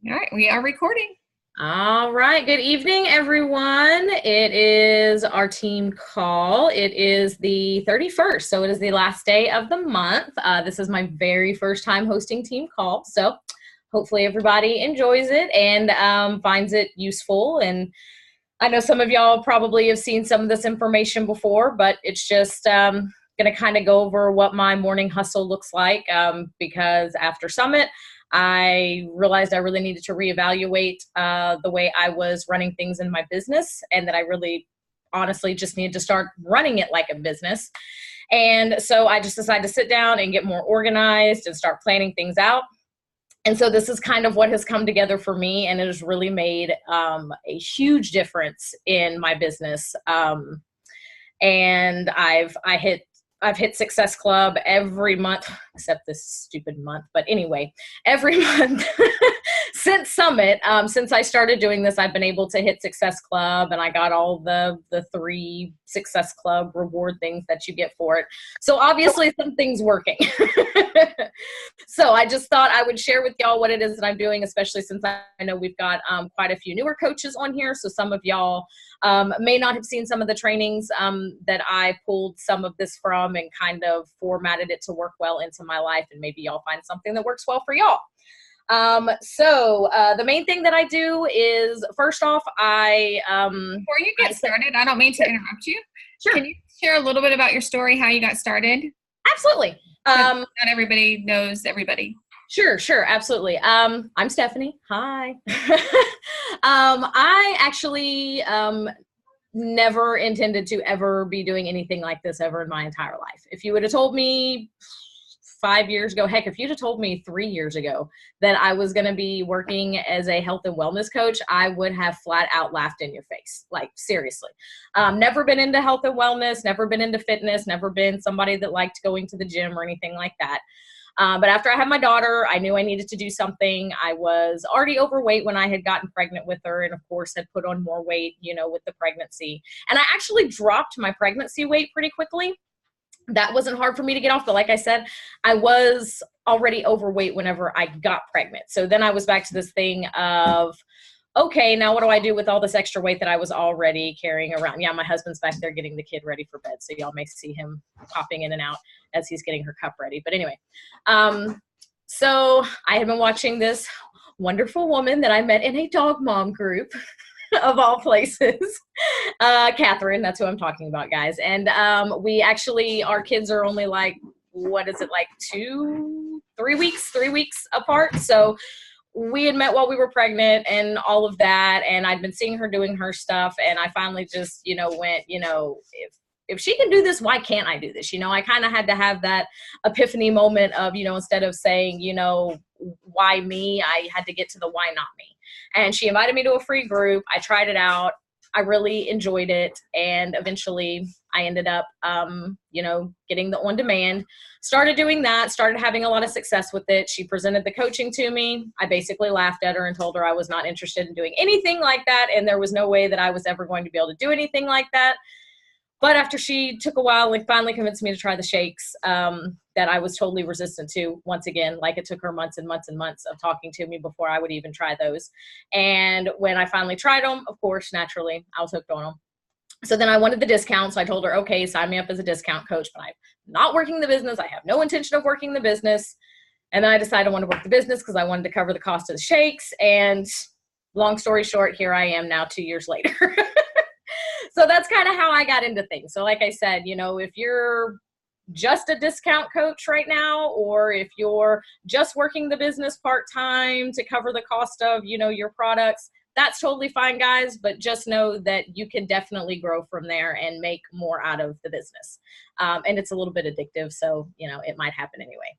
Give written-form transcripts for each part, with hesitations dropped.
All right, we are recording. All right. Good evening, everyone. It is our team call. It is the 31st, so it is the last day of the month. This is my very first time hosting team call, so hopefully everybody enjoys it and finds it useful. And I know some of y'all probably have seen some of this information before, but it's just going to kind of go over what my morning hustle looks like because after Summit, I realized I really needed to reevaluate the way I was running things in my business, and that I really honestly just needed to start running it like a business. And so I just decided to sit down and get more organized and start planning things out. And so this is kind of what has come together for me, and it has really made a huge difference in my business. And I've hit Success Club every month, except this stupid month. But anyway, every month since Summit, since I started doing this, I've been able to hit Success Club, and I got all the 3 Success Club reward things that you get for it. So obviously something's working. So I just thought I would share with y'all what it is that I'm doing, especially since I know we've got quite a few newer coaches on here. So some of y'all may not have seen some of the trainings that I pulled some of this from and kind of formatted it to work well into my life, and maybe y'all find something that works well for y'all. So the main thing that I do is, first off, Before you get started, I don't mean to interrupt you. Sure. Can you share a little bit about your story, how you got started? Absolutely. Not everybody knows everybody. Sure, absolutely. I'm Stephanie. Hi. I actually never intended to ever be doing anything like this ever in my entire life. If you would have told me 5 years ago, heck, if you'd have told me 3 years ago that I was going to be working as a health and wellness coach, I would have flat out laughed in your face. Like, seriously. Never been into health and wellness, never been into fitness, never been somebody that liked going to the gym or anything like that. But after I had my daughter, I knew I needed to do something. I was already overweight when I had gotten pregnant with her, and of course had put on more weight, with the pregnancy. And I actually dropped my pregnancy weight pretty quickly. That wasn't hard for me to get off, but like I said, I was already overweight whenever I got pregnant. So then I was back to this thing of, okay, now what do I do with all this extra weight that I was already carrying around? Yeah, my husband's back there getting the kid ready for bed, so y'all may see him popping in and out as he's getting her cup ready. But anyway, so I had been watching this wonderful woman that I met in a dog mom group of all places. Catherine, that's who I'm talking about, guys. And we actually, our kids are only like, what is it, like 3 weeks apart. So we had met while we were pregnant and all of that. And I'd been seeing her doing her stuff. And I finally just, went, if she can do this, why can't I do this? I kind of had to have that epiphany moment of, instead of saying, why me, I had to get to the why not me. And she invited me to a free group. I tried it out. I really enjoyed it. And eventually I ended up, getting the on-demand, started doing that, started having a lot of success with it. She presented the coaching to me. I basically laughed at her and told her I was not interested in doing anything like that. And there was no way that I was ever going to be able to do anything like that. But after she took a while and finally convinced me to try the shakes that I was totally resistant to, once again, like it took her months and months and months of talking to me before I would even try those. And when I finally tried them, of course, naturally, I was hooked on them. So then I wanted the discount. So I told her, okay, sign me up as a discount coach, but I'm not working the business. I have no intention of working the business. And then I decided I wanted to work the business because I wanted to cover the cost of the shakes. And long story short, here I am now 2 years later. So that's kind of how I got into things. So like I said, if you're just a discount coach right now, or if you're just working the business part-time to cover the cost of, your products, that's totally fine, guys. But just know that you can definitely grow from there and make more out of the business. And it's a little bit addictive. So, it might happen anyway.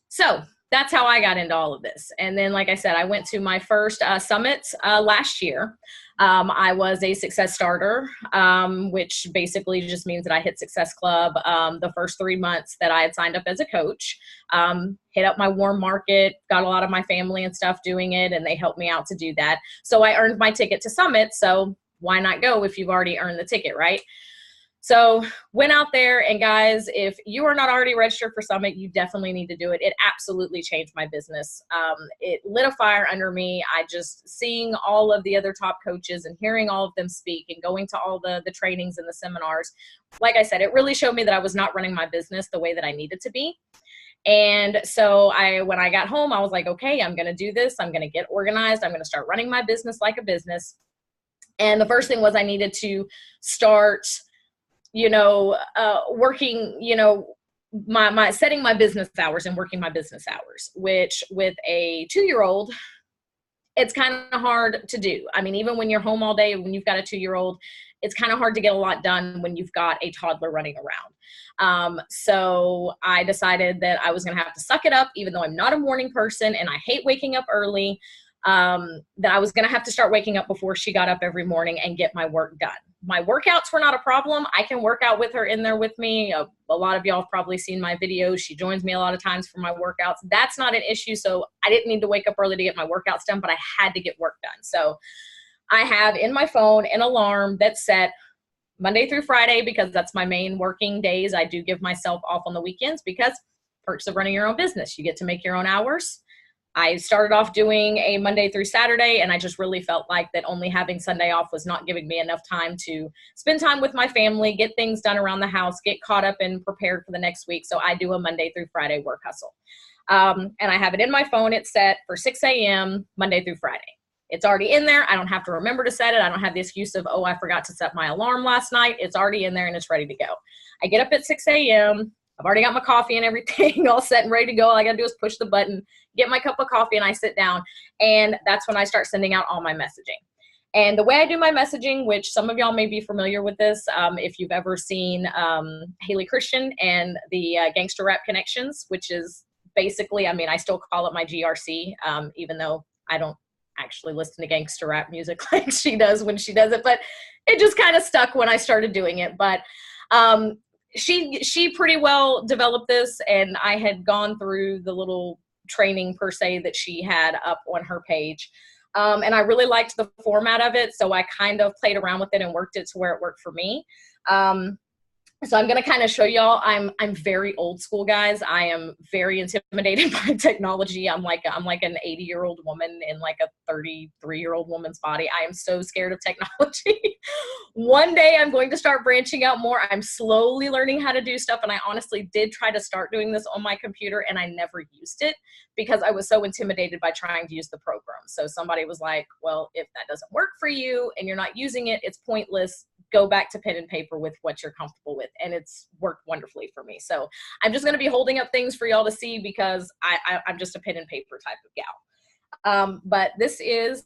So that's how I got into all of this. And then, like I said, I went to my first summit last year. I was a success starter, which basically just means that I hit Success Club the first 3 months that I had signed up as a coach, hit up my warm market, got a lot of my family and stuff doing it, and they helped me out to do that. So I earned my ticket to Summit. So why not go if you've already earned the ticket, right? So went out there, and guys, if you are not already registered for Summit, you definitely need to do it. It absolutely changed my business. It lit a fire under me. I just seeing all of the other top coaches and hearing all of them speak and going to all the trainings and the seminars. Like I said, it really showed me that I was not running my business the way that I needed to be. And so when I got home, I was like, okay, I'm going to do this. I'm going to get organized. I'm going to start running my business like a business. And the first thing was I needed to start, working, my setting my business hours and working my business hours, which with a 2-year-old, it's kind of hard to do. I mean, even when you're home all day, when you've got a 2-year-old, it's kind of hard to get a lot done when you've got a toddler running around. So I decided that I was going to have to suck it up, even though I'm not a morning person and I hate waking up early, that I was going to have to start waking up before she got up every morning and get my work done. My workouts were not a problem. I can work out with her in there with me. A lot of y'all have probably seen my videos. She joins me a lot of times for my workouts. That's not an issue. So I didn't need to wake up early to get my workouts done, but I had to get work done. So I have in my phone an alarm that's set Monday through Friday, because that's my main working days. I do give myself off on the weekends because perks of running your own business. You get to make your own hours. I started off doing a Monday through Saturday, and I just really felt like that only having Sunday off was not giving me enough time to spend time with my family, get things done around the house, get caught up and prepared for the next week. So I do a Monday through Friday work hustle. And I have it in my phone. It's set for 6 a.m. Monday through Friday. It's already in there. I don't have to remember to set it. I don't have the excuse of, oh, I forgot to set my alarm last night. It's already in there and it's ready to go. I get up at 6 a.m. I've already got my coffee and everything all set and ready to go. All I got to do is push the button, get my cup of coffee, and I sit down. And that's when I start sending out all my messaging. And the way I do my messaging, which some of y'all may be familiar with this, if you've ever seen Haley Christian and the Gangster Rap Connections, which is basically, I mean, I still call it my GRC, even though I don't actually listen to gangster rap music like she does when she does it, but it just kind of stuck when I started doing it. But she pretty well developed this, and I had gone through the little training per se that she had up on her page. And I really liked the format of it, so I kind of played around with it and worked it to where it worked for me. So I'm going to kind of show y'all, I'm very old school, guys. I am very intimidated by technology. I'm like an 80-year-old woman in like a 33-year-old woman's body. I am so scared of technology. One day I'm going to start branching out more. I'm slowly learning how to do stuff. And I honestly did try to start doing this on my computer, and I never used it because I was so intimidated by trying to use the program. So somebody was like, well, if that doesn't work for you and you're not using it, it's pointless. Go back to pen and paper with what you're comfortable with. And it's worked wonderfully for me. So I'm just going to be holding up things for y'all to see because I'm just a pen and paper type of gal. But this is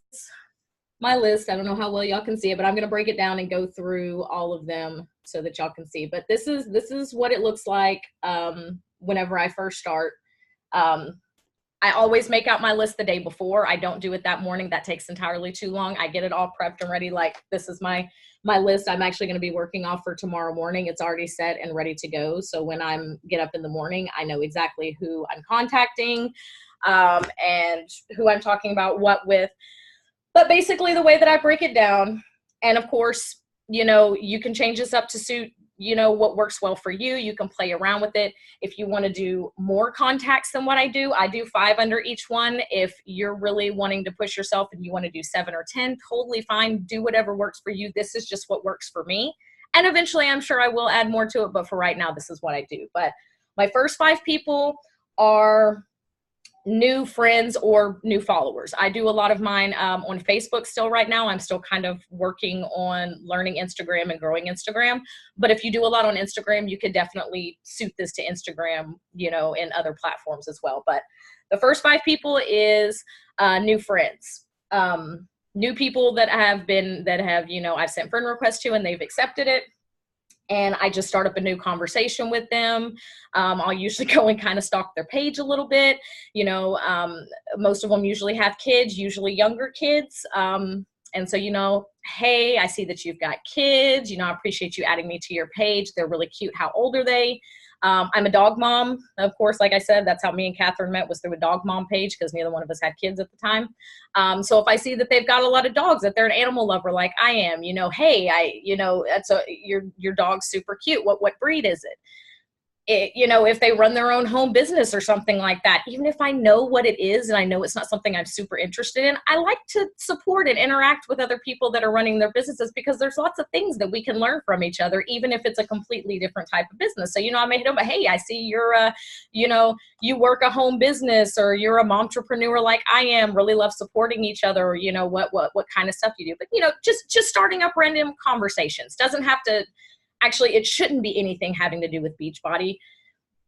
my list. I don't know how well y'all can see it, but I'm going to break it down and go through all of them so that y'all can see. But this is what it looks like whenever I first start. I always make out my list the day before. I don't do it that morning. That takes entirely too long. I get it all prepped and ready. Like, this is my list I'm actually going to be working off for tomorrow morning. It's already set and ready to go. So when I get up in the morning, I know exactly who I'm contacting and who I'm talking about what with. But basically the way that I break it down, and of course, you can change this up to suit what works well for you. You can play around with it. If you want to do more contacts than what I do 5 under each one. If you're really wanting to push yourself and you want to do 7 or 10, totally fine. Do whatever works for you. This is just what works for me. And eventually I'm sure I will add more to it, but for right now, this is what I do. But my first 5 people are new friends or new followers. I do a lot of mine on Facebook still right now. I'm still kind of working on learning Instagram and growing Instagram. But if you do a lot on Instagram, you could definitely suit this to Instagram, and other platforms as well. But the first 5 people is new friends. New people that have, I've sent friend requests to and they've accepted it. And I just start up a new conversation with them. I'll usually go and kind of stalk their page a little bit. Most of them usually have kids, usually younger kids. And so, hey, I see that you've got kids. I appreciate you adding me to your page. They're really cute. How old are they? I'm a dog mom, of course. Like I said, that's how me and Catherine met, was through a dog mom page, because neither one of us had kids at the time. So if I see that they've got a lot of dogs, that they're an animal lover like I am, hey, your dog's super cute. What breed is it? If they run their own home business or something like that, even if I know what it is and I know it's not something I'm super interested in, I like to support and interact with other people that are running their businesses, because there's lots of things that we can learn from each other, even if it's a completely different type of business. So, I may hit them, but hey, I see you're you work a home business, or you're a momtrepreneur like I am, really love supporting each other, or, what kind of stuff you do. But, just starting up random conversations. Doesn't have to. Actually, it shouldn't be anything having to do with Beachbody.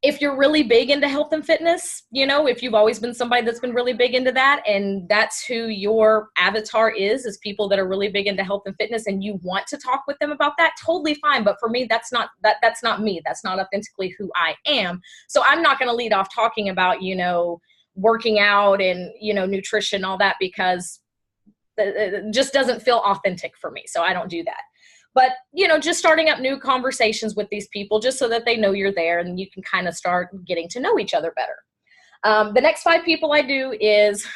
If you're really big into health and fitness, if you've always been somebody that's been really big into that, and that's who your avatar is people that are really big into health and fitness, and you want to talk with them about that, totally fine. But for me, that's not me. That's not authentically who I am. So I'm not going to lead off talking about, working out and, nutrition, all that, because it just doesn't feel authentic for me. So I don't do that. But, just starting up new conversations with these people, just so that they know you're there and you can kind of start getting to know each other better. The next 5 people I do is,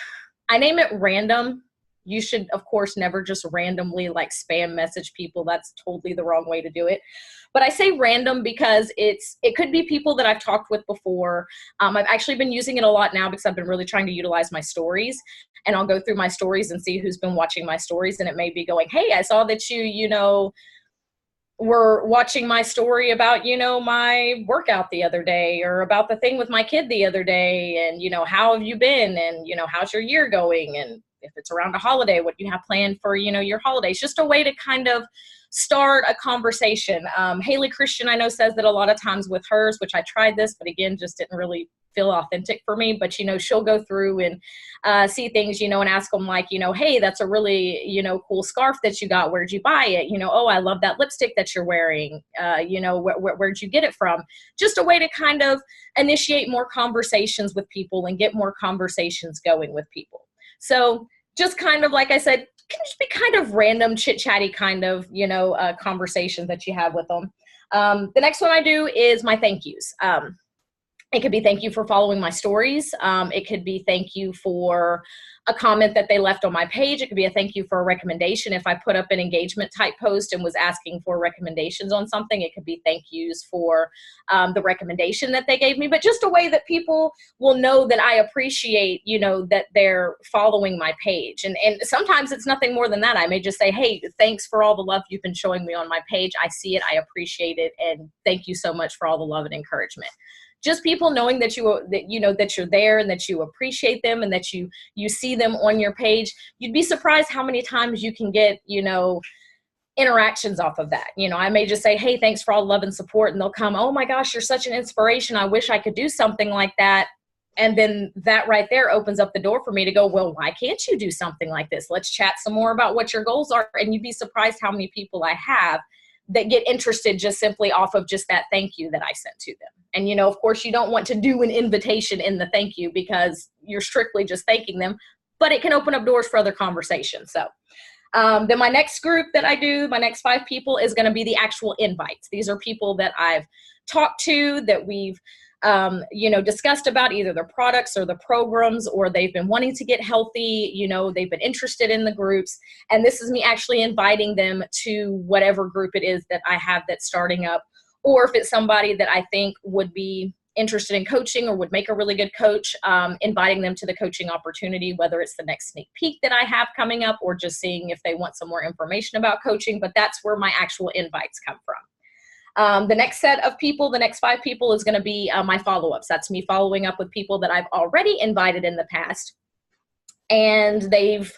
I name it random. You should, of course, never just randomly spam message people. That's totally the wrong way to do it. But I say random because it could be people that I've talked with before. I've actually been using it a lot now because I've been really trying to utilize my stories. And I'll go through my stories and see who's been watching my stories. And it may be going, hey, I saw that you were watching my story about, my workout the other day, or about the thing with my kid the other day. And, how have you been? And, how's your year going? And if it's around a holiday, what you have planned for, your holidays. Just a way to kind of start a conversation. Haley Christian, I know, says that a lot of times with hers, which I tried this, but again, just didn't really feel authentic for me. But, she'll go through and see things, and ask them hey, that's a really, cool scarf that you got. Where'd you buy it? Oh, I love that lipstick that you're wearing. Where'd you get it from? Just a way to kind of initiate more conversations with people and get more conversations going with people. So just kind of, like I said, can just be kind of random chit-chatty kind of, conversations that you have with them. The next one I do is my thank yous. It could be thank you for following my stories. It could be thank you for a comment that they left on my page. It could be a thank you for a recommendation. If I put up an engagement type post and was asking for recommendations on something, it could be thank yous for the recommendation that they gave me. But just a way that people will know that I appreciate, that they're following my page. And sometimes it's nothing more than that. I may just say, hey, thanks for all the love you've been showing me on my page. I see it. I appreciate it. And thank you so much for all the love and encouragement. Just people knowing that that you're there and that you appreciate them and that you see them on your page. You'd be surprised how many times you can get, interactions off of that. I may just say, hey, thanks for all the love and support. And they'll come, oh my gosh, you're such an inspiration. I wish I could do something like that. And then that right there opens up the door for me to go, well, why can't you do something like this? Let's chat some more about what your goals are. And you'd be surprised how many people I have that get interested just simply off of just that thank you that I sent to them. And, of course, you don't want to do an invitation in the thank you because you're strictly just thanking them, but it can open up doors for other conversations. So then my next group that I do, my next 5 people, is going to be the actual invites. These are people that I've talked to, that we've discussed about either the products or the programs, or they've been wanting to get healthy, they've been interested in the groups. And this is me actually inviting them to whatever group it is that I have that's starting up. Or if it's somebody that I think would be interested in coaching or would make a really good coach, inviting them to the coaching opportunity, whether it's the next sneak peek that I have coming up or just seeing if they want some more information about coaching. But that's where my actual invites come from. The next set of people, the next 5 people, is going to be my follow-ups. That's me following up with people that I've already invited in the past, and they've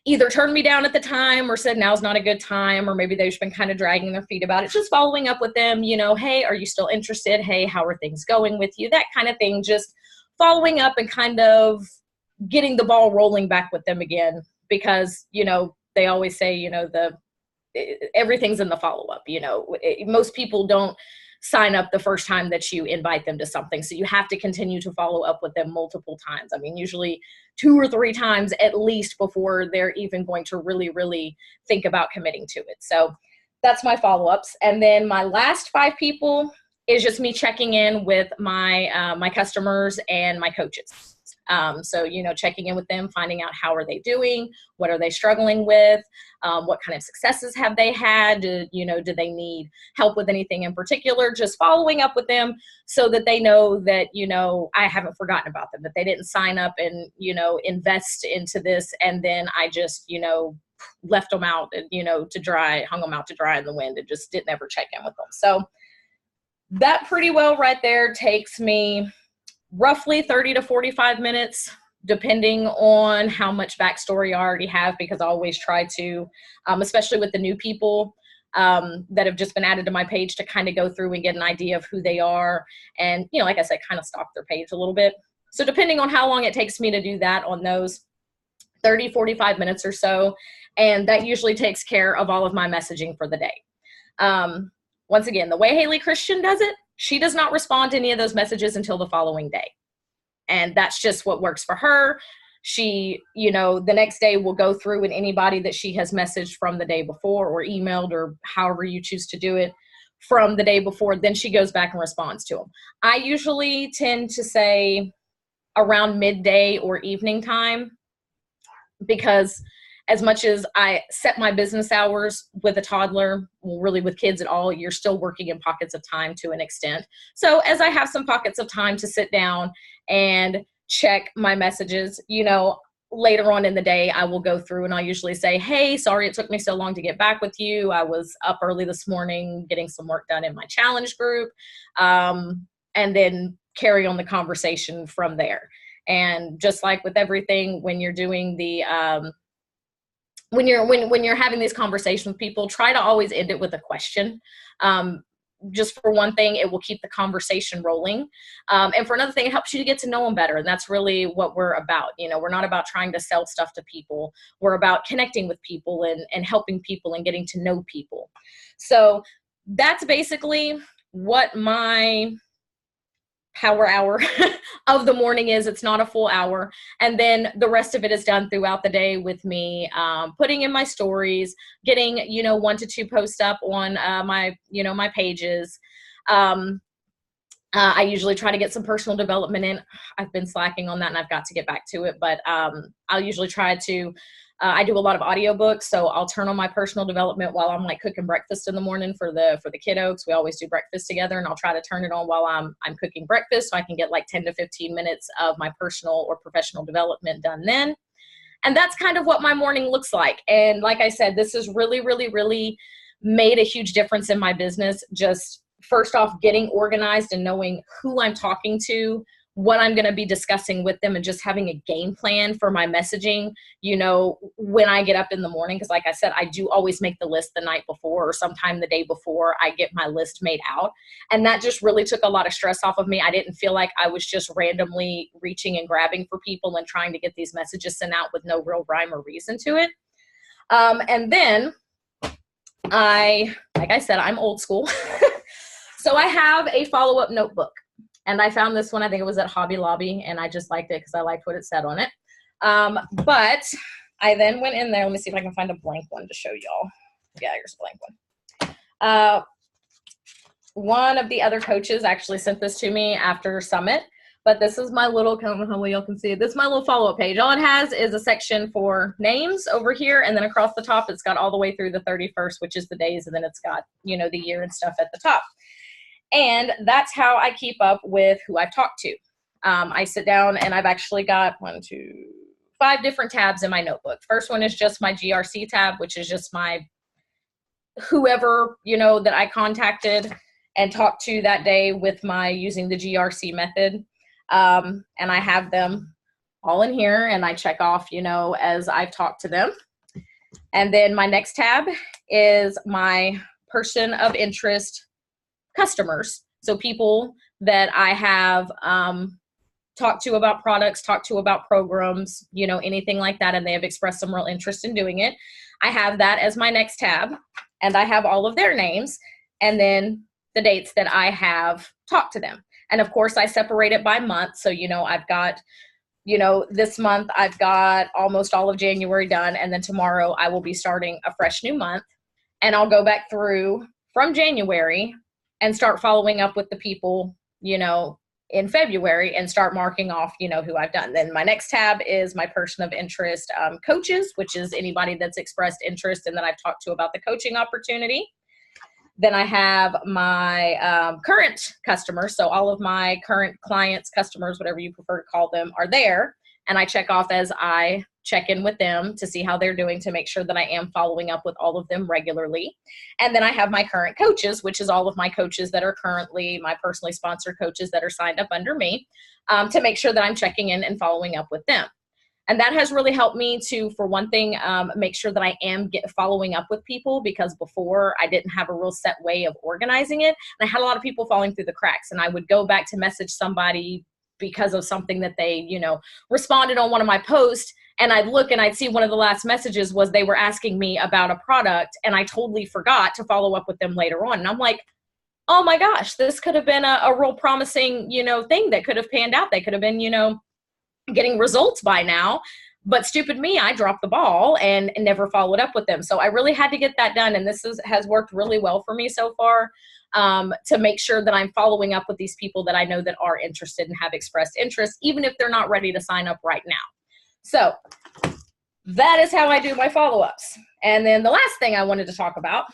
either turned me down at the time or said now's not a good time, or maybe they've just been kind of dragging their feet about it. Just following up with them, hey, are you still interested? Hey, how are things going with you? That kind of thing. Just following up and kind of getting the ball rolling back with them again, because, they always say, everything's in the follow-up. Most people don't sign up the first time that you invite them to something. So you have to continue to follow up with them multiple times. I mean, usually 2 or 3 times at least before they're even going to really, really think about committing to it. So that's my follow-ups. And then my last 5 people is just me checking in with my my customers and my coaches. So, you know, checking in with them, finding out how are they doing, what are they struggling with, what kind of successes have they had, do they need help with anything in particular, just following up with them so that they know that, you know, I haven't forgotten about them, that they didn't sign up and, you know, invest into this and then I just, you know, left them out, you know, to dry, hung them out to dry in the wind and just didn't ever check in with them. So that pretty well right there takes me roughly 30 to 45 minutes, depending on how much backstory I already have, because I always try to, especially with the new people that have just been added to my page, to kind of go through and get an idea of who they are. And, you know, like I said, kind of stalk their page a little bit. So depending on how long it takes me to do that on those 30, 45 minutes or so. And that usually takes care of all of my messaging for the day. Once again, the way Haley Christian does it, she does not respond to any of those messages until the following day. And that's just what works for her. She, you know, the next day will go through and anybody that she has messaged from the day before or emailed or however you choose to do it from the day before, then she goes back and responds to them. I usually tend to say around midday or evening time, because as much as I set my business hours with a toddler, well, really with kids at all, you're still working in pockets of time to an extent. So as I have some pockets of time to sit down and check my messages, you know, later on in the day, I will go through and I'll usually say, hey, sorry it took me so long to get back with you. I was up early this morning getting some work done in my challenge group, and then carry on the conversation from there. And just like with everything, when you're doing the when you're having these conversations with people, try to always end it with a question. Just for one thing, it will keep the conversation rolling. And for another thing, it helps you to get to know them better. And that's really what we're about. You know, we're not about trying to sell stuff to people. We're about connecting with people and helping people and getting to know people. So that's basically what my power hour of the morning is. It's not a full hour. And then the rest of it is done throughout the day with me putting in my stories, getting, you know, 1 to 2 posts up on my, you know, my pages. I usually try to get some personal development in. I've been slacking on that and I've got to get back to it, but I'll usually try to, I do a lot of audiobooks, so I'll turn on my personal development while I'm like cooking breakfast in the morning for the kiddos. We always do breakfast together, and I'll try to turn it on while I'm cooking breakfast so I can get like 10 to 15 minutes of my personal or professional development done then. And that's kind of what my morning looks like. And like I said, this has really, really, really made a huge difference in my business. Just first off, getting organized and knowing who I'm talking to, what I'm going to be discussing with them, and just having a game plan for my messaging, you know, when I get up in the morning. Because like I said, I do always make the list the night before or sometime the day before I get my list made out. And that just really took a lot of stress off of me. I didn't feel like I was just randomly reaching and grabbing for people and trying to get these messages sent out with no real rhyme or reason to it. And then like I said, I'm old school. So I have a follow-up notebook. And I found this one, I think it was at Hobby Lobby, and I just liked it because I liked what it said on it. But I then went in there. Let me see if I can find a blank one to show y'all. Yeah, here's a blank one. One of the other coaches actually sent this to me after Summit, but this is my little, I don't know how well y'all can see it. This is my little follow-up page. All it has is a section for names over here, and then across the top, it's got all the way through the 31st, which is the days, and then it's got, you know, the year and stuff at the top. And that's how I keep up with who I've talked to. I sit down and I've actually got 5 different tabs in my notebook. First one is just my GRC tab, which is just my whoever, you know, that I contacted and talked to that day with my using the GRC method. And I have them all in here and I check off, you know, as I've talked to them. And then my next tab is my person of interest customers. So people that I have talked to about products, talked to about programs, you know, anything like that, and they have expressed some real interest in doing it. I have that as my next tab, and I have all of their names and then the dates that I have talked to them. And of course I separate it by month. So, you know, I've got, you know, this month I've got almost all of January done, and then tomorrow I will be starting a fresh new month, and I'll go back through from January and start following up with the people, you know, in February and start marking off, you know, who I've done. Then my next tab is my person of interest coaches, which is anybody that's expressed interest and that I've talked to about the coaching opportunity. Then I have my current customers. So all of my current clients, customers, whatever you prefer to call them, are there. And I check off as I check in with them to see how they're doing, to make sure that I am following up with all of them regularly. And then I have my current coaches, which is all of my coaches that are currently my personally sponsored coaches that are signed up under me, to make sure that I'm checking in and following up with them. And that has really helped me to, for one thing, make sure that I am following up with people, because before I didn't have a real set way of organizing it. And I had a lot of people falling through the cracks, and I would go back to message somebody because of something that they, you know, responded on one of my posts, and I'd look and I'd see one of the last messages was they were asking me about a product, and I totally forgot to follow up with them later on. And I'm like, oh my gosh, this could have been a real promising, you know, thing that could have panned out. They could have been, you know, getting results by now, but stupid me, I dropped the ball and never followed up with them. So I really had to get that done. And this has worked really well for me so far, to make sure that I'm following up with these people that I know that are interested and have expressed interest, even if they're not ready to sign up right now. So that is how I do my follow-ups. And then the last thing I wanted to talk about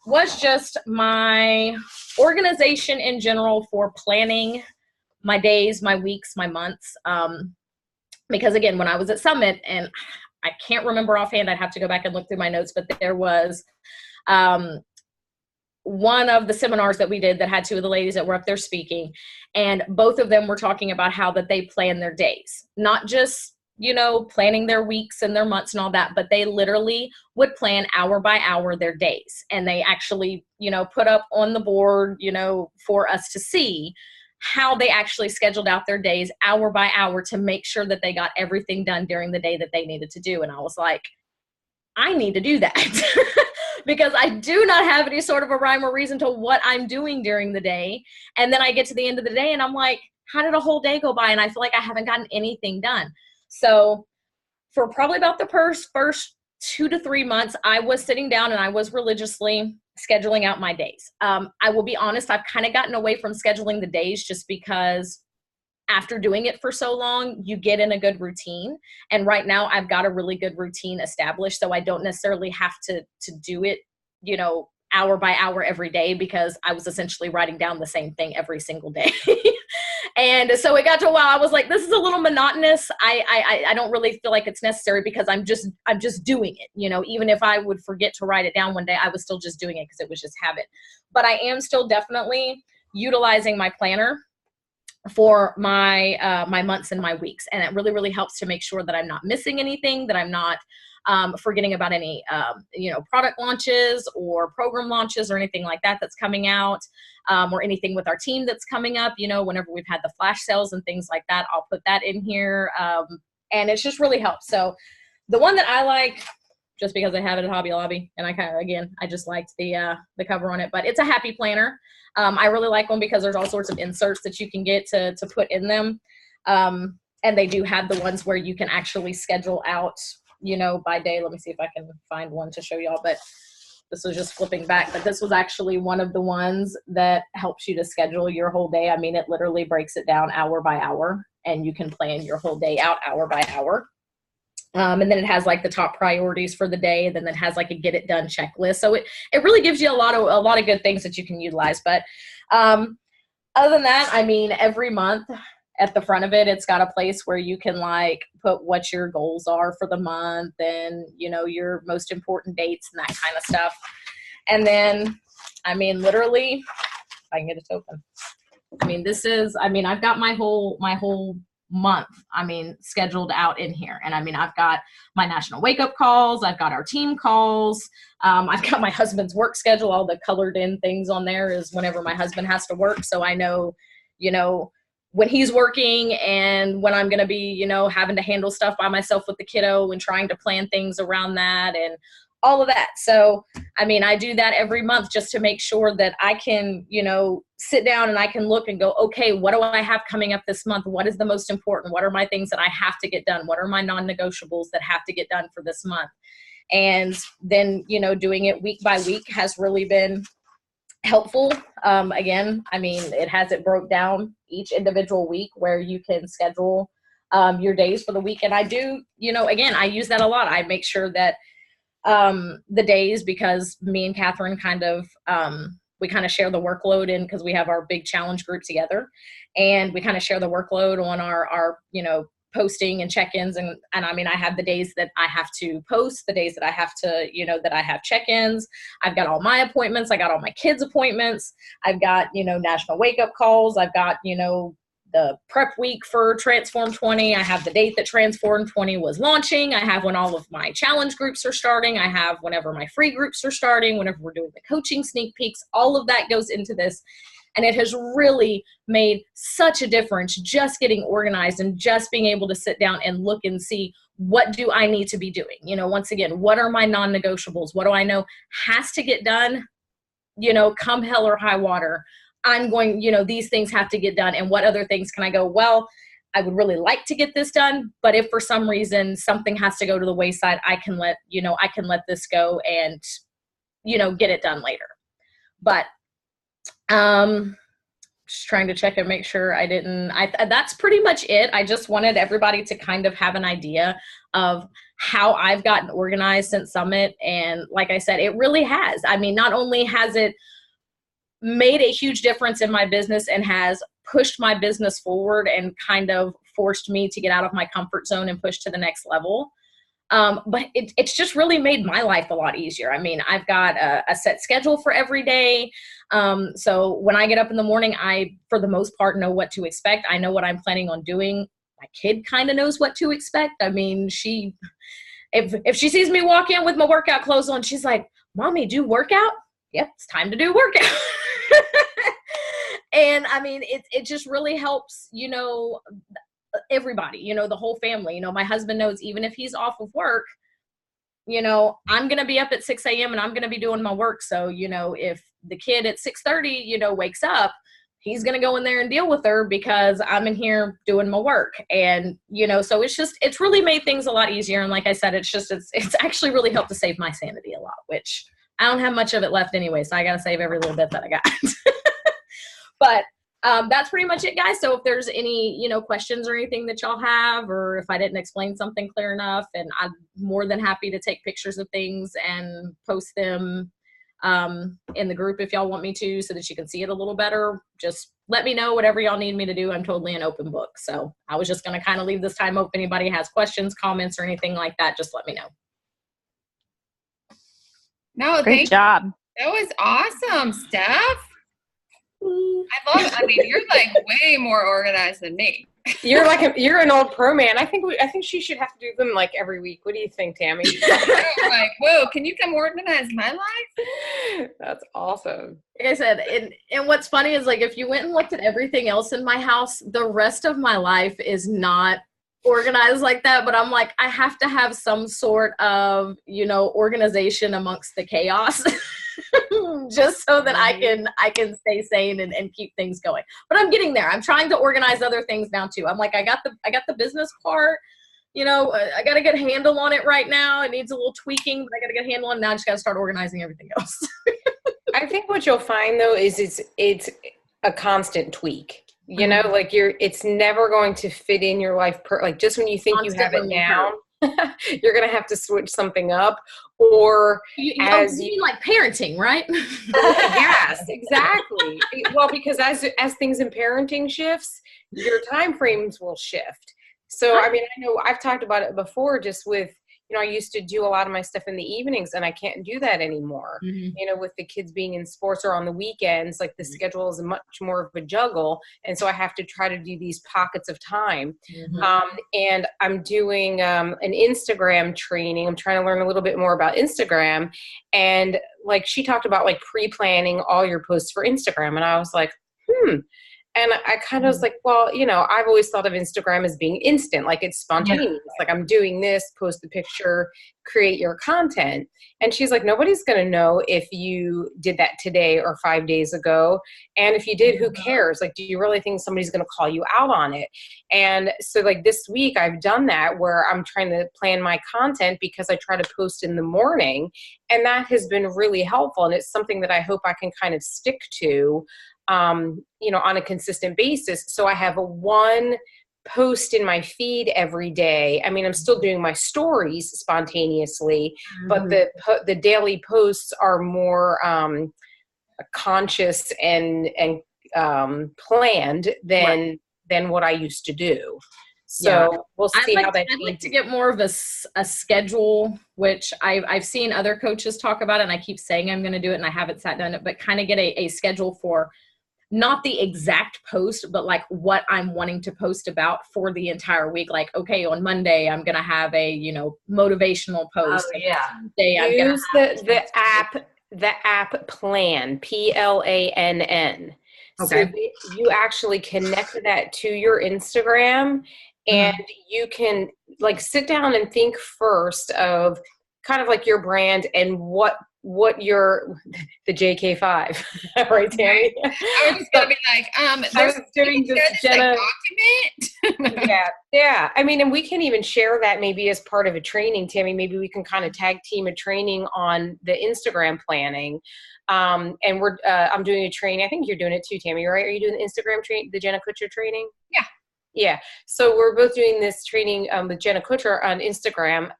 was just my organization in general for planning my days, my weeks, my months. Because again, when I was at Summit, and I can't remember offhand, I'd have to go back and look through my notes, but there was one of the seminars that we did that had two of the ladies that were up there speaking, and both of them were talking about how that they plan their days, not just, you know, planning their weeks and their months and all that, but they literally would plan hour by hour their days. And they actually, you know, put up on the board, you know, for us to see how they actually scheduled out their days hour by hour to make sure that they got everything done during the day that they needed to do. And I was like, I need to do that because I do not have any sort of a rhyme or reason to what I'm doing during the day. And then I get to the end of the day and I'm like, how did a whole day go by? And I feel like I haven't gotten anything done. So for probably about the first 2 to 3 months, I was sitting down and I was religiously scheduling out my days. I will be honest, I've kind of gotten away from scheduling the days just because after doing it for so long, you get in a good routine. And right now I've got a really good routine established. So I don't necessarily have to do it, you know, hour by hour every day, because I was essentially writing down the same thing every single day. And so it got to a while I was like, this is a little monotonous. I don't really feel like it's necessary, because I'm just doing it. You know, even if I would forget to write it down one day, I was still just doing it because it was just habit. But I am still definitely utilizing my planner for my my months and my weeks. And it really, really helps to make sure that I'm not missing anything, that I'm not forgetting about any, you know, product launches or program launches or anything like that that's coming out, or anything with our team that's coming up. You know, whenever we've had the flash sales and things like that, I'll put that in here. And it's just really helped. So the one that I like, just because I have it at Hobby Lobby, and I kind of, again, I just liked the cover on it, but it's a happy planner. I really like one because there's all sorts of inserts that you can get to put in them. And they do have the ones where you can actually schedule out, you know, by day. Let me see if I can find one to show y'all, but this was just flipping back. But this was actually one of the ones that helps you to schedule your whole day. I mean, it literally breaks it down hour by hour, and you can plan your whole day out hour by hour. And then it has like the top priorities for the day, and then it has like a get it done checklist. So it really gives you a lot of good things that you can utilize. But other than that, I mean, every month at the front of it, it's got a place where you can like put what your goals are for the month, and, you know, your most important dates and that kind of stuff. And then, I mean, literally, if I can get it to open. I mean, I've got my whole month, I mean, scheduled out in here. And I mean, I've got my national wake up calls. I've got our team calls. I've got my husband's work schedule. All the colored in things on there is whenever my husband has to work. So I know, you know, when he's working and when I'm going to be, you know, having to handle stuff by myself with the kiddo and trying to plan things around that and all of that. So, I mean, I do that every month just to make sure that I can, you know, sit down and I can look and go, okay, what do I have coming up this month? What is the most important? What are my things that I have to get done? What are my non-negotiables that have to get done for this month? And then, you know, doing it week by week has really been helpful. Again, I mean, it has it broke down each individual week where you can schedule your days for the week. And I do, again, I use that a lot. I make sure that the days, because me and Catherine we kind of share the workload in, because we have our big challenge group together, and we kind of share the workload on our posting and check-ins. And I mean, I have the days that I have to post, the days that I have to, that I have check-ins. I've got all my appointments. I got all my kids' appointments. I've got, national wake-up calls. I've got, the prep week for Transform 20. I have the date that Transform 20 was launching. I have when all of my challenge groups are starting. I have whenever my free groups are starting, whenever we're doing the coaching sneak peeks. All of that goes into this. And it has really made such a difference just getting organized and just being able to sit down and look and see, what do I need to be doing? Once again, what are my non-negotiables? What do I know has to get done, come hell or high water? I'm going, these things have to get done. And what other things can I go, well, I would really like to get this done, but if for some reason something has to go to the wayside, I can let this go and, get it done later. But just trying to check and make sure that's pretty much it. I just wanted everybody to kind of have an idea of how I've gotten organized since Summit. And like I said, it really has. I mean, not only has it made a huge difference in my business and has pushed my business forward and kind of forced me to get out of my comfort zone and push to the next level, but it's just really made my life a lot easier. I mean, I've got a set schedule for every day. So when I get up in the morning, I, for the most part, know what to expect. I know what I'm planning on doing. My kid kind of knows what to expect. I mean, if she sees me walk in with my workout clothes on, she's like, "Mommy, do workout?" Yep, it's time to do workout. And I mean, it just really helps, everybody, the whole family. My husband knows, even if he's off of work, I'm going to be up at 6 a.m. and I'm going to be doing my work. So, if the kid at 6:30, wakes up, he's going to go in there and deal with her because I'm in here doing my work. And, so it's really made things a lot easier. And like I said, it's actually really helped to save my sanity a lot, which I don't have much of it left anyway. So I got to save every little bit that I got. But that's pretty much it, guys. So if there's any, questions or anything that y'all have, or if I didn't explain something clear enough, and I'm more than happy to take pictures of things and post them in the group if y'all want me to, so that you can see it a little better. Just let me know whatever y'all need me to do. I'm totally an open book. So I was just going to kind of leave this time open. Anybody has questions, comments, or anything like that, just let me know. No, great job. That was awesome, Steph. I love it. I mean, you're like way more organized than me. You're an old pro man. I think she should have to do them like every week. What do you think, Tammy? I'm like, whoa, can you come organize my life? That's awesome. Like I said, and what's funny is, like, if you went and looked at everything else in my house, the rest of my life is not organized like that. But I'm like, I have to have some sort of, organization amongst the chaos. Just so that I can stay sane and keep things going. But I'm getting there. I'm trying to organize other things now too. I'm like, I got the business part, I got a good handle on it right now. It needs a little tweaking, but I got a good handle on it now. I just got to start organizing everything else. I think what you'll find though is it's a constant tweak. Like it's never going to fit in your life. Like just when you think you have it down, you're going to have to switch something up. Or you mean like parenting, right? Yes, exactly. Well, because as things in parenting shifts, your time frames will shift. So, I mean, I know I've talked about it before, just with, I used to do a lot of my stuff in the evenings, and I can't do that anymore. Mm-hmm. With the kids being in sports or on the weekends, like the schedule is much more of a juggle. And so I have to try to do these pockets of time. Mm-hmm. And I'm doing an Instagram training. I'm trying to learn a little bit more about Instagram. And like she talked about like pre-planning all your posts for Instagram. And I was like, And I kind of was like, well, I've always thought of Instagram as being instant, like it's spontaneous. Like I'm doing this, post the picture, create your content. And she's like, nobody's going to know if you did that today or 5 days ago. And if you did, who cares? Like, do you really think somebody's going to call you out on it? And so like this week I've done that where I'm trying to plan my content because I try to post in the morning, and that has been really helpful. And it's something that I hope I can kind of stick to, on a consistent basis. So I have one post in my feed every day. I mean, I'm still doing my stories spontaneously, but the daily posts are more conscious and planned than what I used to do. So we'll see how that changes. I'd like to get more of a schedule, which I've seen other coaches talk about it, and I keep saying I'm going to do it, and I haven't sat down, but kind of get a schedule for not the exact post, but like what I'm wanting to post about for the entire week. Like, okay, on Monday, I'm going to have a, motivational post. Oh, yeah. Tuesday, use the app Plan, PLANN. Okay. So you actually connect that to your Instagram, and you can like sit down and think first of kind of like your brand and what the JK5, right, Tammy? I was gonna be like, I was doing this Jenna document. yeah. I mean, and we can even share that maybe as part of a training, Tammy. Maybe we can kind of tag team a training on the Instagram planning. And I'm doing a training. I think you're doing it too, Tammy, right? Are you doing the Instagram training, the Jenna Kutcher training? Yeah. Yeah. So we're both doing this training with Jenna Kutcher on Instagram.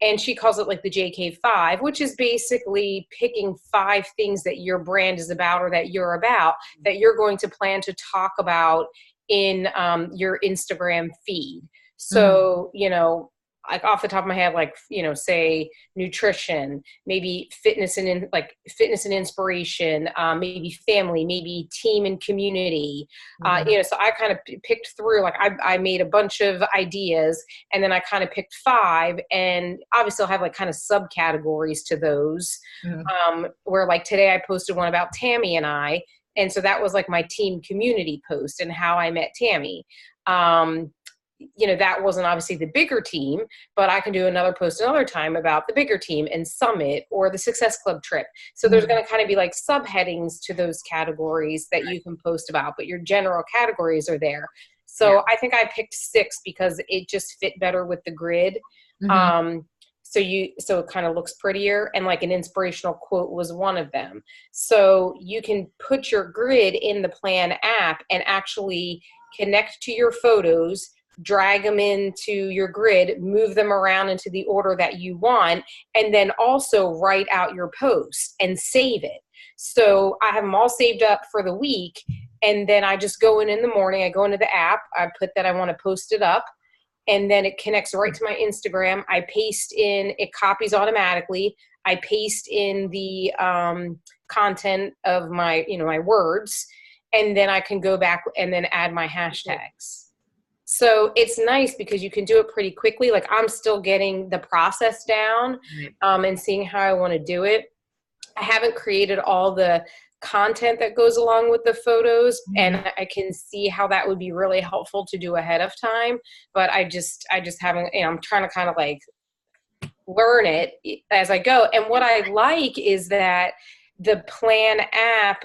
And she calls it like the JK5, which is basically picking 5 things that your brand is about or that you're about that you're going to plan to talk about in your Instagram feed. So, like off the top of my head, like, say nutrition, maybe fitness and inspiration, maybe family, maybe team and community. So I kind of picked through, like I made a bunch of ideas, and then I kind of picked 5, and obviously I'll have like kind of subcategories to those, where like today I posted one about Tammy and I. And so that was like my team community post and how I met Tammy. That wasn't obviously the bigger team, but I can do another post another time about the bigger team and summit or the Success Club trip. So there's going to kind of be like subheadings to those categories that you can post about, but your general categories are there. So I think I picked 6 because it just fit better with the grid. So it kind of looks prettier, and like an inspirational quote was one of them. So you can put your grid in the Plan app and actually connect to your photos, drag them into your grid, move them around into the order that you want, and then also write out your post and save it. So I have them all saved up for the week, and then I just go in the morning, I go into the app, I put that I want to post it up, and then it connects right to my Instagram. I paste in, it copies automatically. I paste in the content of my, my words, and then I can go back and then add my hashtags. So it's nice because you can do it pretty quickly. Like I'm still getting the process down and seeing how I want to do it. I haven't created all the content that goes along with the photos, and I can see how that would be really helpful to do ahead of time. But I just haven't, I'm trying to kind of like learn it as I go. And what I like is that the Plan app,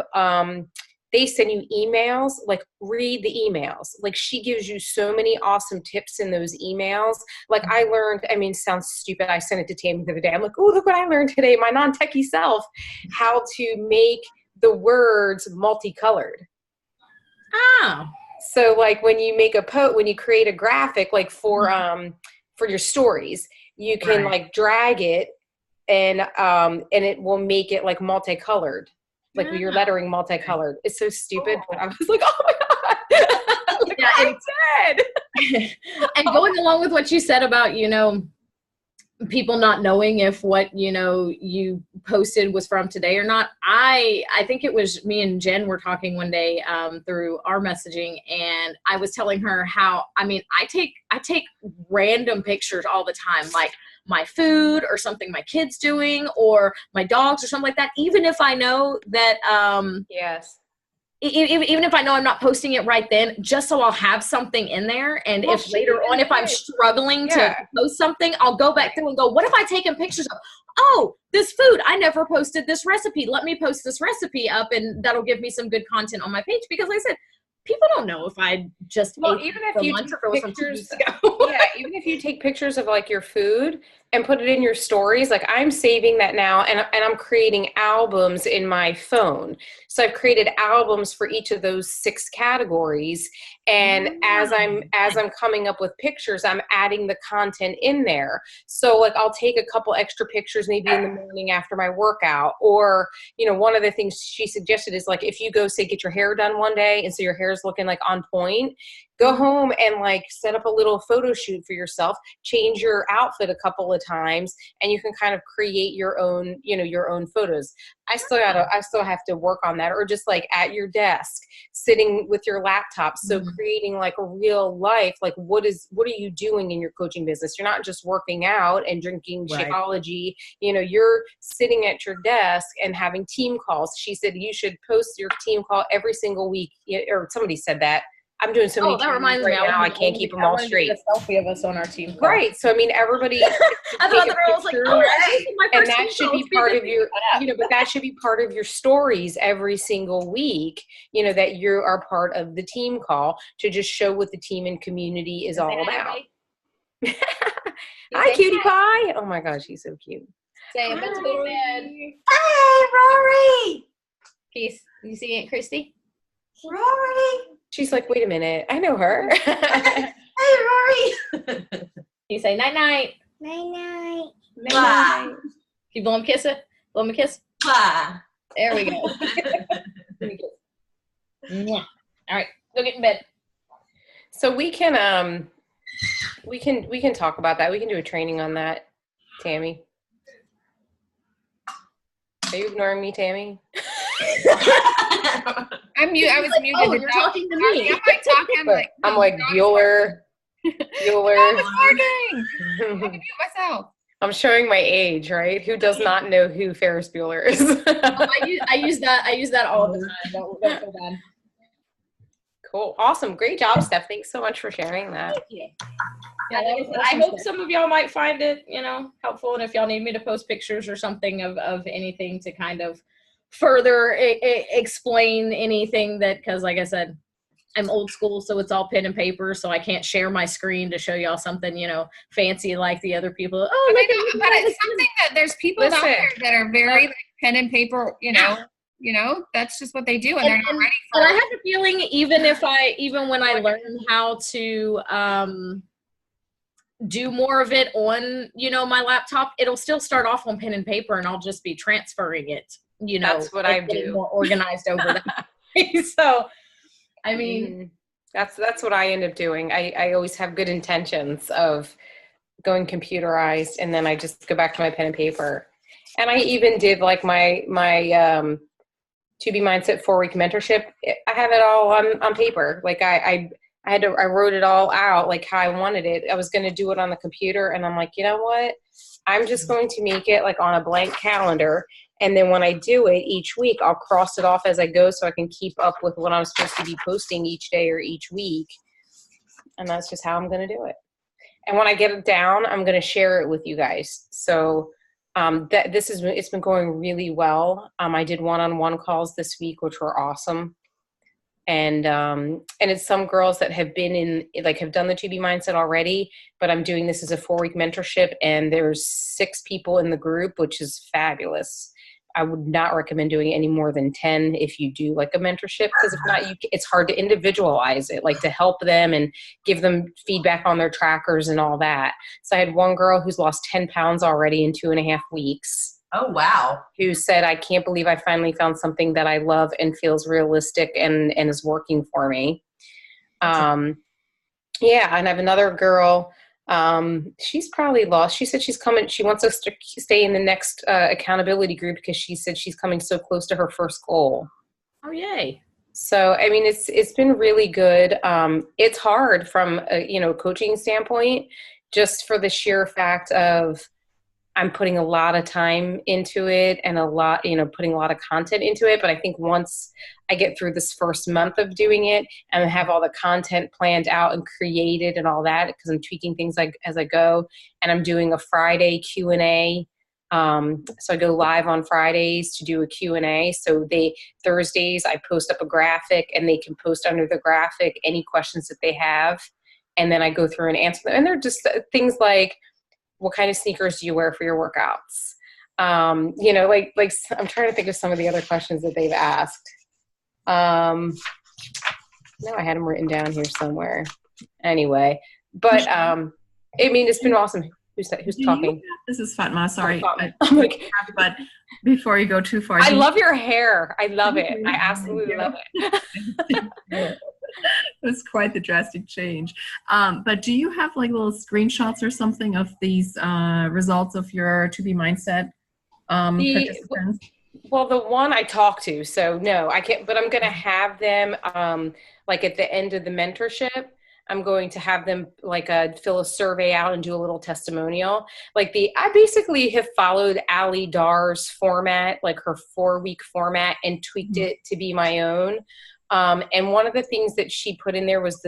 they send you emails, like read the emails. Like she gives you so many awesome tips in those emails. Like I learned, sounds stupid. I sent it to Tammy the other day. I'm like, oh, look what I learned today, my non-techie self, how to make the words multicolored. Oh. So like when you make when you create a graphic, like for your stories, you can like drag it and it will make it like multicolored. Like your lettering multicolored. It's so stupid. But I was like, oh my God. Like, I did. And going along with what you said about, people not knowing if what, you posted was from today or not. I think it was me and Jen were talking one day through our messaging, and I was telling her how, I take random pictures all the time, like my food or something my kid's doing or my dogs or something like that. Even if I know that, yes, even if I know I'm not posting it right then, just so I'll have something in there. And if later on, if I'm struggling to post something, I'll go back through and go, what have I taken pictures of? Oh, this food, I never posted this recipe. Let me post this recipe up, and that'll give me some good content on my page. Because like I said, people don't know if I just ate even if you lunch take or pictures, even if you take pictures of like your food and put it in your stories, like I'm saving that now, and I'm creating albums in my phone. So I've created albums for each of those 6 categories, and as I'm coming up with pictures, I'm adding the content in there. So like I'll take a couple extra pictures maybe in the morning after my workout, or one of the things she suggested is like if you go say get your hair done one day and so your hair is looking like on point, go home and like set up a little photo shoot for yourself, change your outfit a couple of times, and you can kind of create your own, your own photos. I still have to work on that, or just like at your desk, sitting with your laptop. So creating like a real life, like what are you doing in your coaching business? You're not just working out and drinking Shakeology, you're sitting at your desk and having team calls. She said you should post your team call every single week, or somebody said that. I'm doing so many. That reminds me. Now I can't keep them all straight. A selfie of us on our team call. Right. So I mean, everybody. I thought the girl was like, and that should be part of your, but that should be part of your stories every single week. That you are part of the team call to just show what the team and community is all about. Hi, cutie pie. Oh my gosh, she's so cute. Say a bit to bed. Hey, Rory. Peace. You see Aunt Christy? Rory. She's like, wait a minute, I know her. Hey, Rory. You say night night. Night night. Night. You blow him a kiss. Blow him a kiss. Bye. There we go. All right, go get in bed. So we can talk about that. We can do a training on that, Tammy. Are you ignoring me, Tammy? I'm mute. I was muted. Oh, you're talking to me. I'm like talking. I'm like Bueller. I was talking. I mute myself. I'm showing my age, right? Who does not know who Ferris Bueller is? I use that all the time. Don't feel bad. Cool. Awesome. Great job, Steph. Thanks so much for sharing that. Thank you. Yeah, I hope some of y'all might find it, helpful. And if y'all need me to post pictures or something of anything to kind of further explain anything because like I said, I'm old school, so it's all pen and paper, so I can't share my screen to show y'all something, fancy like the other people. Oh, but it's something that there's people out there that are very like pen and paper, that's just what they do, and they're not ready for it. And I have a feeling even when I learn how to do more of it on, my laptop, it'll still start off on pen and paper, and I'll just be transferring it, That's what I do. More organized over that. So, I mean, that's what I end up doing. I always have good intentions of going computerized, and then I just go back to my pen and paper. And I even did like my 2B Mindset 4-week mentorship. I have it all on paper. Like I wrote it all out like how I wanted it. I was going to do it on the computer, and I'm like, you know what? I'm just going to make it like on a blank calendar. And then when I do it each week, I'll cross it off as I go so I can keep up with what I'm supposed to be posting each day or each week. And that's just how I'm going to do it. And when I get it down, I'm going to share it with you guys. So it's been going really well. I did one-on-one calls this week, which were awesome. And it's some girls that have been have done the 2B Mindset already, but I'm doing this as a 4-week mentorship, and there's 6 people in the group, which is fabulous. I would not recommend doing any more than 10 if you do like a mentorship, because if not, it's hard to individualize it, like to help them and give them feedback on their trackers and all that. So I had one girl who's lost 10 pounds already in 2.5 weeks. Oh, wow. Who said, I can't believe I finally found something that I love and feels realistic and is working for me. And I have another girl. She's probably lost. She said she's coming. She wants us to stay in the next accountability group because she said she's coming so close to her first goal. Oh, yay. So, I mean, it's been really good. It's hard from a coaching standpoint, just for the sheer fact of I'm putting a lot of time into it and putting a lot of content into it. But I think once I get through this first month of doing it and have all the content planned out and created and all that, because I'm tweaking things as I go, and I'm doing a Friday Q&A. So I go live on Fridays to do a Q&A. So Thursdays, I post up a graphic and they can post under the graphic any questions that they have. And then I go through and answer them. And they're just things like, what kind of sneakers do you wear for your workouts? Like I'm trying to think of some of the other questions that they've asked. No, I had them written down here somewhere. Anyway, but it's been awesome. Who's talking? This is Fatma. Sorry. I'm like, but before you go too far. I love your hair. I love it. I absolutely love it. It's quite the drastic change. But do you have like little screenshots or something of these results of your To Be Mindset participants? Well, the one I talked to, so no, I can't, but I'm going to have them like at the end of the mentorship. I'm going to have them fill a survey out and do a little testimonial. I basically have followed Ali Dar's format, like her 4-week format, and tweaked it to be my own. And one of the things that she put in there was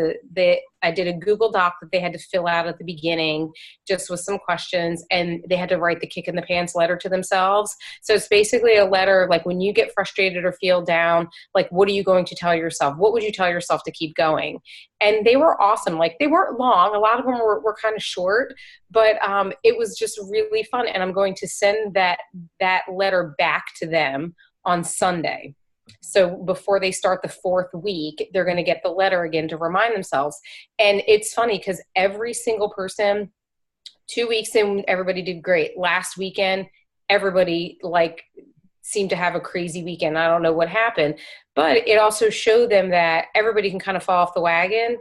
I did a Google Doc that they had to fill out at the beginning, just with some questions, and they had to write the kick in the pants letter to themselves. So it's basically a letter, like when you get frustrated or feel down, like, what are you going to tell yourself? What would you tell yourself to keep going? And they were awesome. Like, they weren't long. A lot of them were kind of short, but it was just really fun. And I'm going to send that letter back to them on Sunday. So before they start the 4th week, they're going to get the letter again to remind themselves. And it's funny because every single person, 2 weeks in, everybody did great. Last weekend, everybody seemed to have a crazy weekend. I don't know what happened, but it also showed them that everybody can kind of fall off the wagon.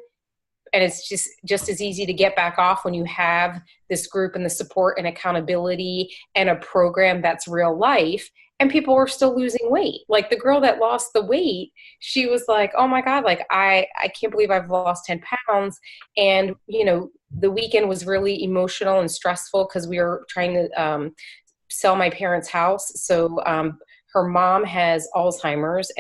And it's just as easy to get back off when you have this group and the support and accountability and a program that's real life. And people were still losing weight. Like the girl that lost the weight, she was like, oh my God, like I can't believe I've lost 10 pounds. And, the weekend was really emotional and stressful because we were trying to sell my parents' house. So her mom has Alzheimer's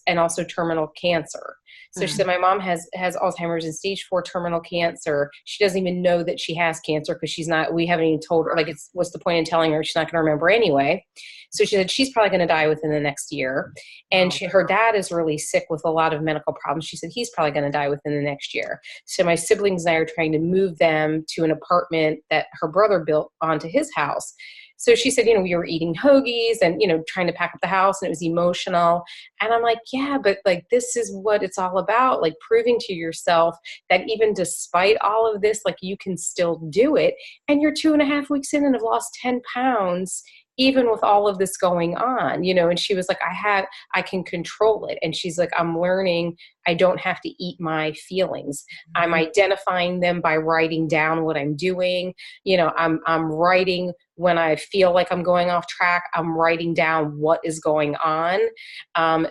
and also terminal cancer. So she said, my mom has Alzheimer's and stage 4 terminal cancer. She doesn't even know that she has cancer because we haven't even told her, what's the point in telling her? She's not going to remember anyway. So she said, she's probably going to die within the next year. And her dad is really sick with a lot of medical problems. She said, he's probably going to die within the next year. So my siblings and I are trying to move them to an apartment that her brother built onto his house. So she said, we were eating hoagies and, trying to pack up the house, and it was emotional. And I'm like, yeah, but this is what it's all about, proving to yourself that even despite all of this, you can still do it. And you're 2.5 weeks in and have lost 10 pounds, even with all of this going on, and she was like, I can control it. And she's like, I'm learning I don't have to eat my feelings. I'm identifying them by writing down what I'm doing. I'm writing when I feel like I'm going off track. I'm writing down what is going on.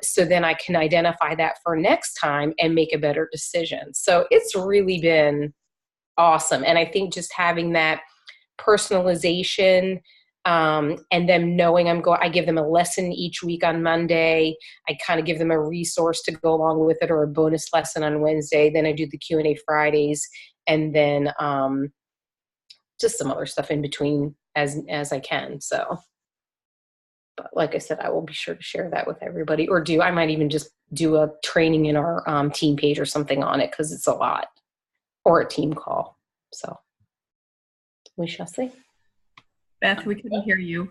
So then I can identify that for next time and make a better decision. So it's really been awesome. And I think just having that personalization, and them knowing I give them a lesson each week on Monday. I kind of give them a resource to go along with it, or a bonus lesson on Wednesday. Then I do the Q&A Fridays, and then just some other stuff in between as I can. So, but like I said, I will be sure to share that with everybody, or I might even just do a training in our team page or something on it, because it's a lot, or a team call. So we shall see. Beth, we couldn't hear you.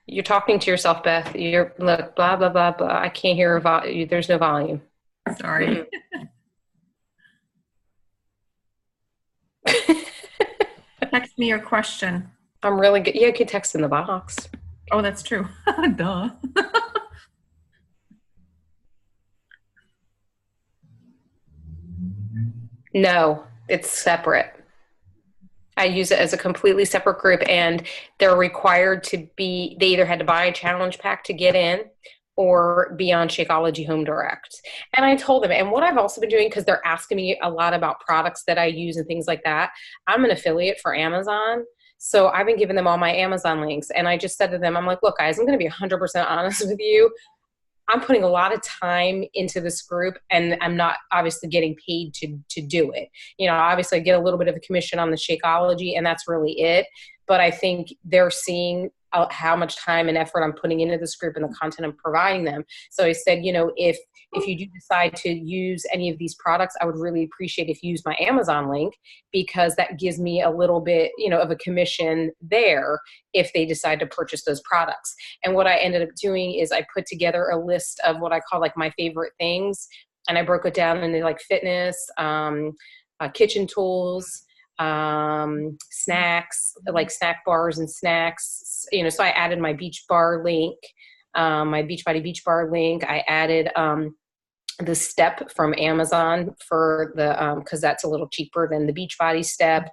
You're talking to yourself, Beth. You're look, blah, blah, blah, blah. I can't hear. There's no volume. Sorry. Text me your question. I'm really good. Yeah, you can text in the box. Oh, that's true. Duh. No, it's separate. I use it as a completely separate group, and they're required to they either had to buy a challenge pack to get in, or be on Shakeology Home Direct. And I told them, and what I've also been doing, because they're asking me a lot about products that I use and things like that, I'm an affiliate for Amazon. So I've been giving them all my Amazon links. And I just said to them, I'm like, look, guys, I'm going to be 100% honest with you. I'm putting a lot of time into this group, and I'm not obviously getting paid to do it. You know, obviously I get a little bit of a commission on the Shakeology, and that's really it. But I think they're seeing how much time and effort I'm putting into this group and the content I'm providing them. So I said, you know, if you do decide to use any of these products, I would really appreciate if you use my Amazon link, because that gives me a little bit, you know, of a commission there if they decide to purchase those products. And what I ended up doing is I put together a list of what I call like my favorite things. And I broke it down into like fitness, kitchen tools, snacks, like snack bars and snacks, you know. So I added my Beachbody link, my Beachbody Beach Bar link. I added the Step from Amazon for the because that's a little cheaper than the Beachbody Step.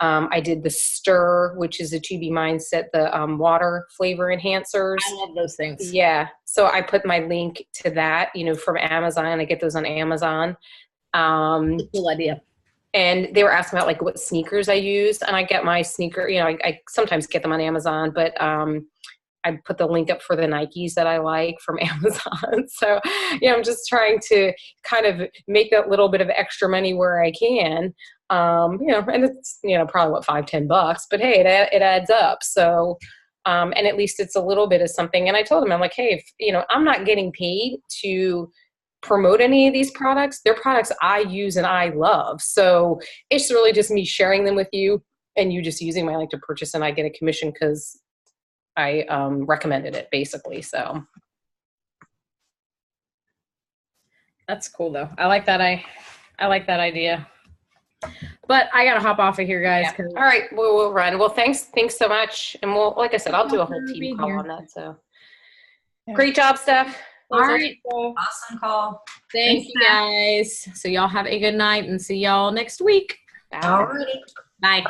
I did the Stir, which is a 2B Mindset, the water flavor enhancers. I love those things. Yeah. So I put my link to that, you know, from Amazon. I get those on Amazon. Cool idea. And they were asking about like what sneakers I use, and I get my sneaker, you know, I sometimes get them on Amazon, but I put the link up for the Nikes that I like from Amazon. So, yeah, I'm just trying to kind of make that little bit of extra money where I can, you know, and it's, you know, probably what, $5-10, but hey, it adds up. So, and at least it's a little bit of something. And I told them, I'm like, hey, if, you know, I'm not getting paid to promote any of these products. They're products I use and I love. So it's really just me sharing them with you and you just using my link to purchase, and I get a commission because I recommended it basically. So that's cool though. I like that. I like that idea. But I gotta hop off of here, guys. Yeah. All right, we'll run. Well, thanks so much, and we'll, like I said, I'll do a whole team call on that. So great job, Steph. All right. Awesome call. Thank you, guys. So y'all have a good night, and see y'all next week. All right. Bye.